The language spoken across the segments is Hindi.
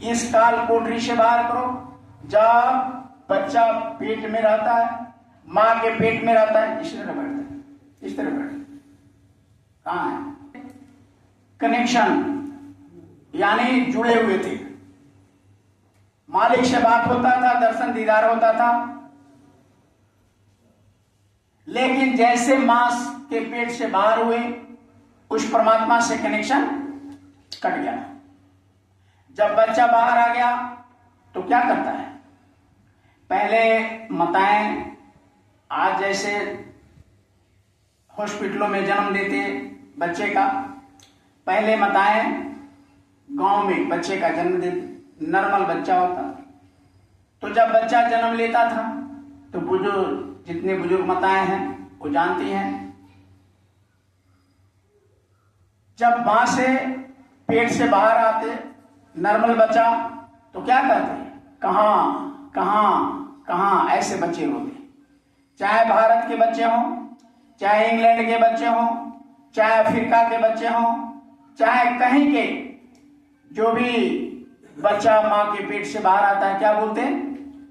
इस काल कोठरी से बाहर करो। जब बच्चा पेट में रहता है, मां के पेट में रहता है, इस तरह बैठता है, इस तरह बैठता है। कहां है कनेक्शन, यानी जुड़े हुए थे। मालिक से बात होता था, दर्शन दीदार होता था। लेकिन जैसे मां के पेट से बाहर हुए, उस परमात्मा से कनेक्शन कट गया। जब बच्चा बाहर आ गया तो क्या करता है? पहले माताएं आज जैसे हॉस्पिटलों में जन्म देते बच्चे का, पहले माताएं गांव में बच्चे का जन्म देती, नॉर्मल बच्चा होता। तो जब बच्चा जन्म लेता था तो बुजुर्ग, जितने बुजुर्ग माताएं हैं वो जानती हैं, जब मां से पेट से बाहर आते नॉर्मल बच्चा तो क्या करते? कहां कहां कहां, ऐसे बच्चे रोते। चाहे भारत के बच्चे हों, चाहे इंग्लैंड के बच्चे हों, चाहे अफ्रीका के बच्चे हों, चाहे कहीं के, जो भी बच्चा मां के पेट से बाहर आता है क्या बोलते?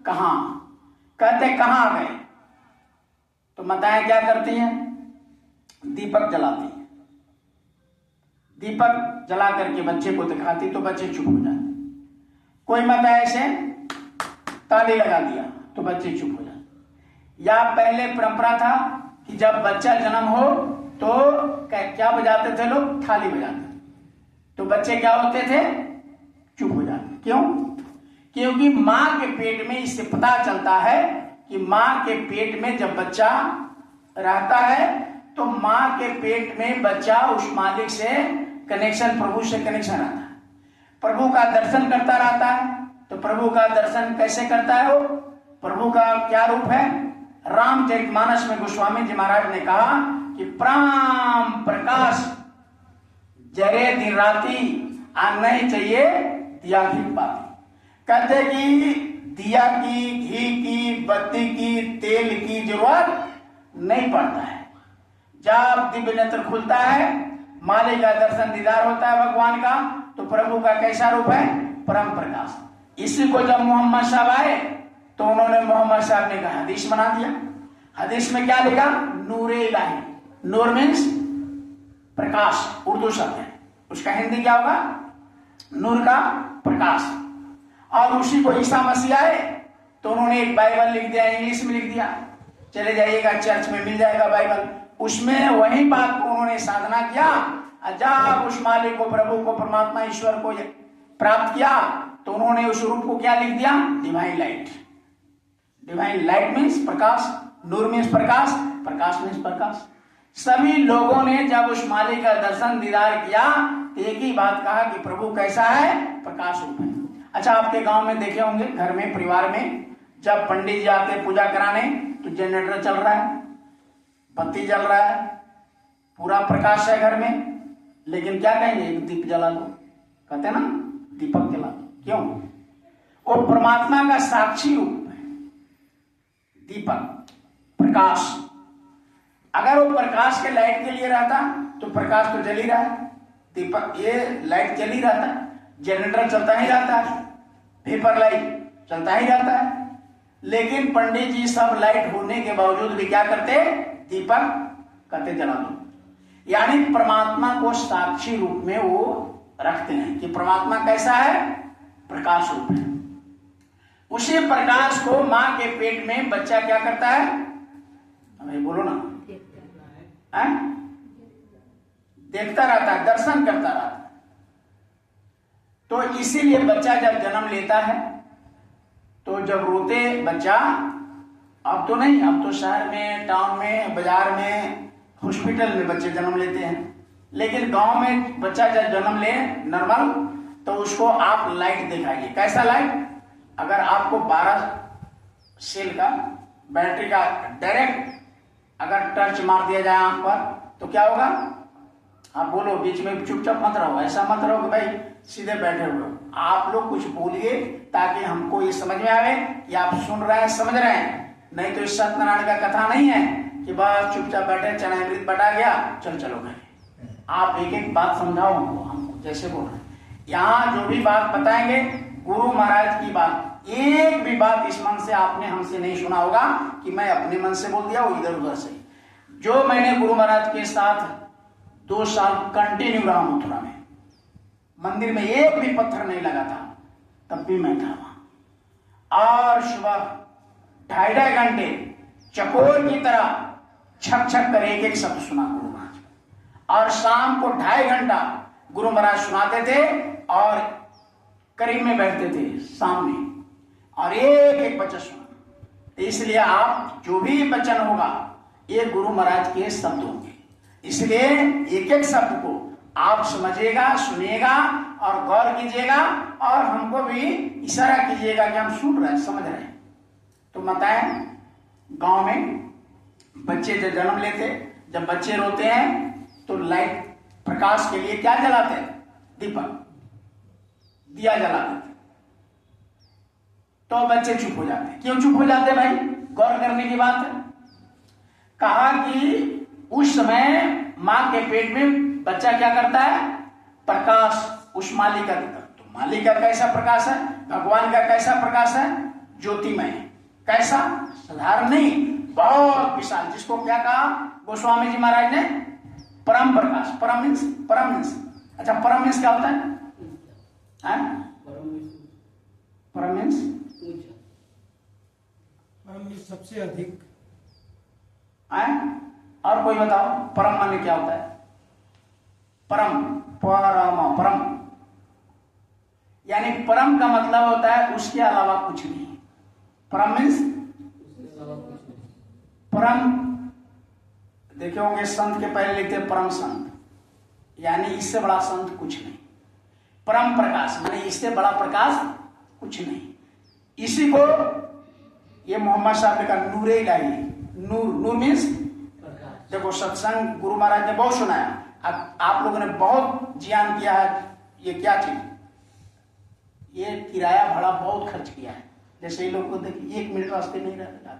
कहां। कहते कहां गए? तो माताएं क्या करती हैं? दीपक जलाती हैं। दीपक जला करके बच्चे को दिखाती तो बच्चे चुप हो जाते। कोई माता ऐसे ताली लगा दिया तो बच्चे चुप हो जाते। या पहले परंपरा था कि जब बच्चा जन्म हो तो क्या बजाते थे लोग? थाली बजाते। तो बच्चे क्या होते थे? चुप हो जाते। क्यों? क्योंकि मां के पेट में इससे पता चलता है कि मां के पेट में जब बच्चा रहता है तो मां के पेट में बच्चा उस मालिक से कनेक्शन, प्रभु से कनेक्शन आता है, प्रभु का दर्शन करता रहता है। तो प्रभु का दर्शन कैसे करता है वो? प्रभु का क्या रूप है? रामचरितमानस में गोस्वामी जी महाराज ने कहा कि प्राण प्रकाश जरे दिन राती आ नहीं चाहिए दिया घी बाती। कहते कि दिया की, घी की, बत्ती की, तेल की जरूरत नहीं पड़ता है। जब दिव्य नेत्र खुलता है, मालिक का दर्शन दीदार होता है भगवान का, तो प्रभु का कैसा रूप है? परम प्रकाश। इसी को जब मोहम्मद साहब आए तो उन्होंने, मोहम्मद साहब ने कहा, हदीस बना दिया। हदीस में क्या लिखा? नूरे इलाही। नूर मीन्स प्रकाश, उर्दू शब्द है, उसका हिंदी क्या होगा? नूर का प्रकाश। और उसी को ईसा मसीह आए तो उन्होंने एक बाइबल लिख दिया, इंग्लिश में लिख दिया, चले जाइएगा चर्च में मिल जाएगा बाइबल। उसमें वही बात को उन्होंने साधना किया। जब उस मालिक को, प्रभु को, परमात्मा ईश्वर को प्राप्त किया तो उन्होंने उस रूप को क्या लिख दिया? Divine light. Divine light means प्रकाश, नूर मीन्स प्रकाश, प्रकाश मीन्स प्रकाश। सभी लोगों ने जब उस मालिक का दर्शन दीदार किया तो एक ही बात कहा कि प्रभु कैसा है? प्रकाश रूप है। अच्छा, आपके गांव में देखे होंगे, घर में, परिवार में जब पंडित जी आते पूजा कराने तो जनरेटर चल रहा है, बत्ती जल रहा है, पूरा प्रकाश है घर में, लेकिन क्या कहेंगे? एक दीप जला दो, कहते हैं ना, दीपक जला दो। क्यों? वो परमात्मा का साक्षी रूप है दीपक, प्रकाश। अगर वो प्रकाश के लाइट के लिए रहता तो प्रकाश तो जल ही रहा है, दीपक, ये लाइट जल ही रहता है, जनरेटर चलता ही रहता है, पेपर लाइट चलता ही रहता है। लेकिन पंडित जी सब लाइट होने के बावजूद भी क्या करते? दीपक कहते जला दो। यानी परमात्मा को साक्षी रूप में वो रखते हैं कि परमात्मा कैसा है? प्रकाश रूप है। उसी प्रकाश को मां के पेट में बच्चा क्या करता है? अरे बोलो ना, देखता रहता है, दर्शन करता रहता है। तो इसीलिए बच्चा जब जन्म लेता है तो जब रोते बच्चा, अब तो नहीं, अब तो शहर में, टाउन में, बाजार में, हॉस्पिटल में बच्चे जन्म लेते हैं, लेकिन गांव में बच्चा जब जन्म ले नॉर्मल तो उसको आप लाइट दिखाइए। कैसा लाइट? अगर आपको 12 सेल का बैटरी का डायरेक्ट अगर टर्च मार दिया जाए आंख पर तो क्या होगा? आप बोलो, बीच में चुपचाप मत रहो, ऐसा मत रहो कि भाई सीधे बैठे हुए। आप लोग कुछ बोलिए ताकि हमको ये समझ में आवे कि आप सुन रहे हैं, समझ रहे हैं। नहीं तो इस सत्यनारायण का कथा नहीं है कि बस चुपचाप बैठे, चनामृत बटा गया, चलो घर। आप एक एक बात समझाओ हमको, जैसे बोल रहे हैं। यहाँ जो भी बात बताएंगे गुरु महाराज की बात, एक भी बात इस मन से आपने हमसे नहीं सुना होगा कि मैं अपने मन से बोल दिया, वो इधर उधर से। जो मैंने गुरु महाराज के साथ 2 साल कंटिन्यू रहा मथुरा में, मंदिर में एक भी पत्थर नहीं लगा था, तब भी मैं था वहां। और सुबह 2.5 घंटे चकोर की तरह छक छक कर एक एक शब्द सुना गुरु महाराज, और शाम को 2.5 घंटा गुरु महाराज सुनाते थे और करीब में बैठते थे सामने और एक एक वचन सुना। इसलिए आप जो भी वचन होगा ये गुरु महाराज के शब्द होंगे, इसलिए एक एक शब्द को आप समझिएगा, सुनिएगा और गौर कीजिएगा और हमको भी इशारा कीजिएगा कि हम सुन रहे हैं, समझ रहे हैं। तो बताएं, गांव में बच्चे जब जन्म लेते, जब बच्चे रोते हैं तो लाइट प्रकाश के लिए क्या जलाते हैं? दीपक, दिया जलाते थे। तो बच्चे चुप हो जाते। क्यों चुप हो जाते भाई? गौर करने की बात है। कहा कि उस समय मां के पेट में बच्चा क्या करता है? प्रकाश उस मालिका देता। तो मालिका कैसा प्रकाश है? भगवान का कैसा प्रकाश है? ज्योतिमय। कैसा? साधारण नहीं, बहुत विशाल। जिसको क्या कहा गोस्वामी जी महाराज ने? परम प्रकाश। परम मीन्स अच्छा, परम मीन्स क्या होता है? परम मीन्स सबसे अधिक। और कोई बताओ, परम माने क्या होता है? परम, परम यानी परम का मतलब होता है उसके अलावा कुछ नहीं। परम मीन्स परम। देखे होंगे संत के पहले लिखते परम संत, यानी इससे बड़ा संत कुछ नहीं। परम प्रकाश माने इससे बड़ा प्रकाश कुछ नहीं। इसी को ये मोहम्मद साहब का नूरे इलाही। नूर मीन्स, देखो सत्संग गुरु महाराज ने बहुत सुनाया, अब आप लोगों ने बहुत ज्ञान किया है। ये क्या चीज? ये किराया भाड़ा बहुत खर्च किया है। जैसे ये लोग को देखिए, 1 मिनट रास्ते नहीं रहता,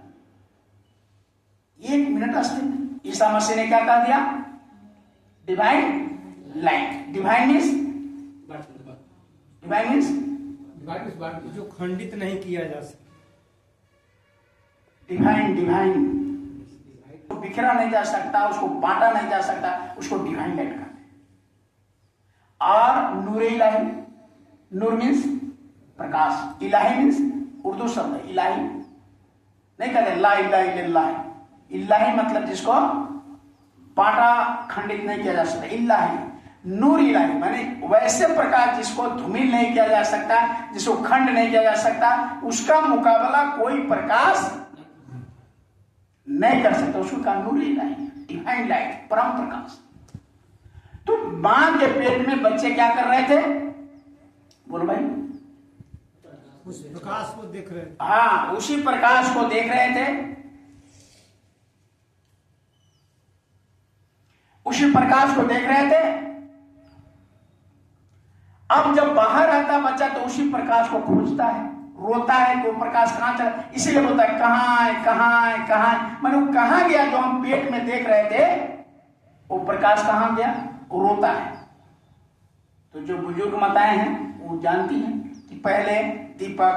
1 मिनट रास्ते में ईसा मसीह ने क्या कह दिया? Divine light. डिवाइन मीन्स जो खंडित नहीं किया जा सकता। डिवाइन तो बिखरा नहीं जा सकता, उसको बांटा नहीं जा सकता, उसको डिवाइन लाइट कहते हैं। और नूरे इलाही, नूर मीन्स प्रकाश, इलाही मीन्स उर्दू शब्द है इलाही, नहीं कहते ला इलाहा इल्लल्लाह। इलाही मतलब जिसको बांटा खंडित नहीं किया जा सकता, इलाही। नूर इलाही माने वैसे प्रकाश जिसको धूमिल नहीं किया जा सकता, जिसको खंड नहीं किया जा सकता, उसका मुकाबला कोई प्रकाश नहीं कर सकता। उसको कहा नूर इलाही, डिवाइन लाइट, परम प्रकाश। तो मां के पेट में बच्चे क्या कर रहे थे? बोलो भाई। उस प्रकाश को देख रहे थे। हाँ, उसी प्रकाश को देख रहे थे, उसी प्रकाश को देख रहे थे। अब जब बाहर आता बच्चा तो उसी प्रकाश को खोजता है, रोता है कि वो प्रकाश कहां चला, इसीलिए बोलता है कहां है, कहां है, कहां है। मैंने वो कहां गया जो हम पेट में देख रहे थे, वो प्रकाश कहां गया? वो रोता है। तो जो बुजुर्ग माताएं हैं वो जानती हैं कि पहले दीपक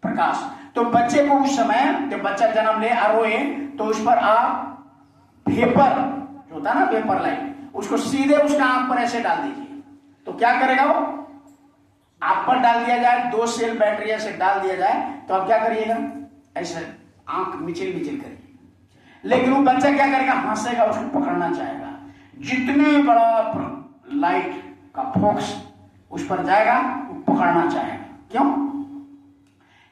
प्रकाश। तो बच्चे को उस समय जब बच्चा जन्म ले और रोए तो उस पर आप वेपर जो होता है ना, वेपर लाइट, उसको सीधे उसका आंख पर ऐसे डाल दीजिए। तो क्या करेगा वो? आप पर डाल दिया जाए, 2 सेल बैटरी ऐसे डाल दिया जाए तो आप क्या करिएगा? ऐसे आंख मिचिल मिचिल करिए। लेकिन वो बच्चा क्या करेगा? हंसेगा, उसको पकड़ना चाहेगा। जितने बड़ा लाइट का फोकस उस पर जाएगा वो पकड़ना चाहेगा। क्यों?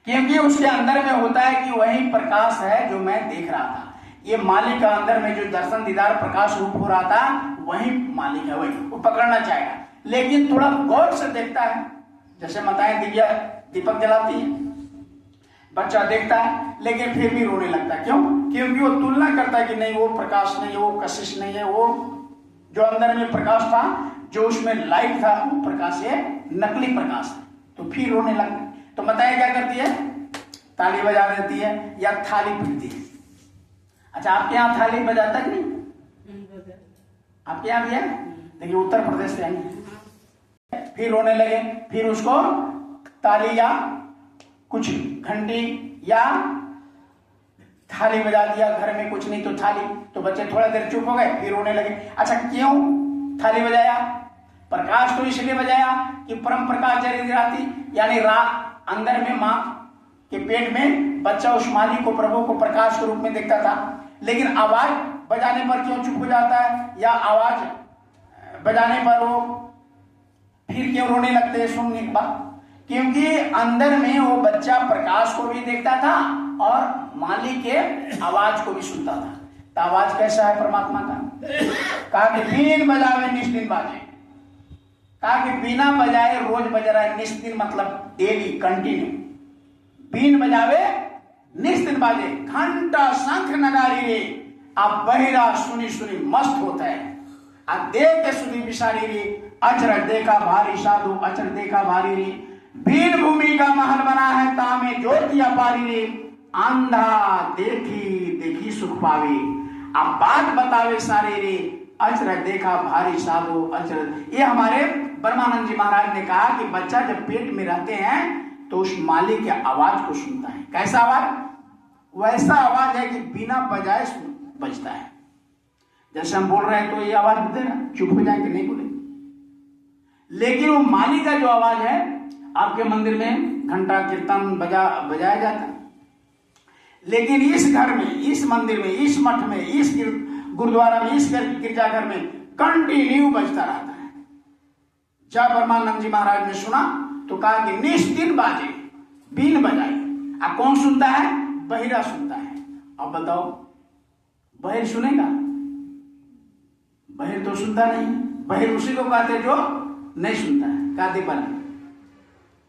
क्योंकि उसके अंदर में होता है कि वही प्रकाश है जो मैं देख रहा था। ये मालिक का अंदर में जो दर्शन दीदार प्रकाश रूप हो रहा था वही मालिक है, वही वो पकड़ना चाहेगा। लेकिन थोड़ा गौर से देखता है, जैसे माताएं दिव्या दीपक जलाती है, बच्चा देखता है लेकिन फिर भी रोने लगता है। क्यों? क्योंकि वो तुलना करता है कि नहीं वो प्रकाश नहीं है, वो कशिश नहीं है, वो जो अंदर में प्रकाश था, जो उसमें लाइट था, वो प्रकाश है नकली प्रकाश है। तो फिर रोने लगता है। तो माताएं क्या करती है? ताली बजा देती है या थाली पीटती है। अच्छा, आपके यहाँ थाली बजाता कि नहीं? आपके यहाँ भी है? देखिए उत्तर प्रदेश से आई। फिर रोने लगे, फिर उसको ताली या कुछ घंटी या थाली बजा दिया, घर में कुछ नहीं तो थाली, तो बच्चे थोड़ा देर चुप हो गए, फिर रोने लगे। अच्छा, क्यों थाली बजाया? प्रकाश तो इसलिए बजाया कि परम प्रकाश जरी राती, यानी अंदर में माँ के पेट में बच्चा उस मालिक को, प्रभु को प्रकाश के रूप में देखता था। लेकिन आवाज बजाने पर क्यों चुप हो जाता है, या आवाज बजाने पर वो फिर क्यों रोने लगते हैं सुनने के बाद? क्योंकि अंदर में वो बच्चा प्रकाश को भी देखता था और मालिक के आवाज को भी सुनता था। तो आवाज कैसा है परमात्मा का? कहा कि बीन बजावे निस्दिन बाजे, कहा कि बिना बजाए रोज बज रहा है। निस्दिन मतलब डेली, कंटिन्यू। बीन बजावे निस्दिन बाजे, घंटा शंख नगारी रे, आप बहिरा सुनी सुनी मस्त होता है। आप देख के सुनी बिसारी रे, अचर देखा भारी साधु, अचर देखा भारी रे, बीन भूमि का महल बना है तामे ज्योति अपारी रे, अंधा देखी देखी सुख पावे, अब बात बतावे सारे रे, अचर देखा भारी साधु अचर। ये हमारे ब्रह्मानंद जी महाराज ने कहा कि बच्चा जब पेट में रहते हैं तो उस मालिक के आवाज को सुनता है। कैसा आवाज? वैसा आवाज है कि बिना बजाए बजता है। जैसे हम बोल रहे हैं तो ये आवाज देना, चुप हो जाए कि नहीं बोले। लेकिन वो मालिक का जो आवाज है, आपके मंदिर में घंटा कीर्तन बजाया जाता है, लेकिन इस घर में, इस मंदिर में, इस मठ में, इस गुरुद्वारा में, इस गिरजाघर में कंटिन्यू बजता रहता है। जब ब्रह्मानंद जी महाराज ने सुना तो कहा कि निस्दिन बाजे, बीन बजाए। अब कौन सुनता है? बहिरा सुनता है। अब बताओ, बहिर सुनेगा? बहिर तो सुनता नहीं। बहिर उसी को कहते जो नहीं सुनता है। कहते पर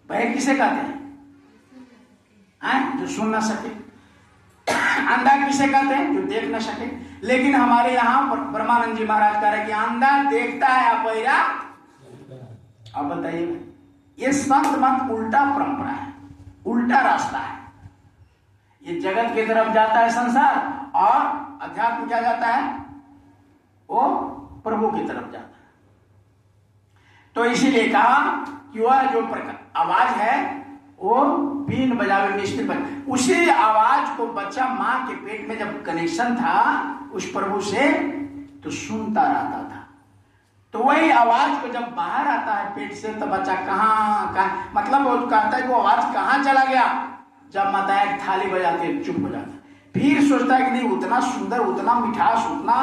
बहिर किसे कहते हैं? जो सुन ना सके। अंधा किसे कहते हैं? जो देख ना सके। लेकिन हमारे यहाँ ब्रह्मानंद जी महाराज कह रहे कि अंधा देखता है, आप बहिरा। अब बताइए, ये संत मत उल्टा परंपरा है, उल्टा रास्ता है। ये जगत की तरफ जाता है संसार, और अध्यात्म क्या जाता है? वो प्रभु की तरफ जाता है। तो इसीलिए कहा कि वह जो आवाज है वो बीन बजावे निश्चित बजावे। उसी आवाज को बच्चा मां के पेट में जब कनेक्शन था उस प्रभु से, तो सुनता रहता था। तो वही आवाज को जब बाहर आता है पेट से, तो बच्चा कहाँ मतलब वो कहता है वो आवाज कहाँ चला गया। जब माता एक थाली बजाती है चुप हो जाता है, फिर सोचता है कि नहीं उतना सुंदर, उतना मिठास, उतना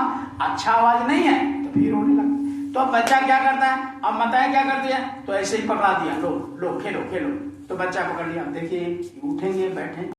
अच्छा आवाज नहीं है, तो फिर रोने लगता। तो अब बच्चा क्या करता है? अब माताएं क्या करती है? तो ऐसे ही पकड़ा दिया, लो लो खेलो खेलो, तो बच्चा पकड़ लिया। देखिए उठेंगे बैठे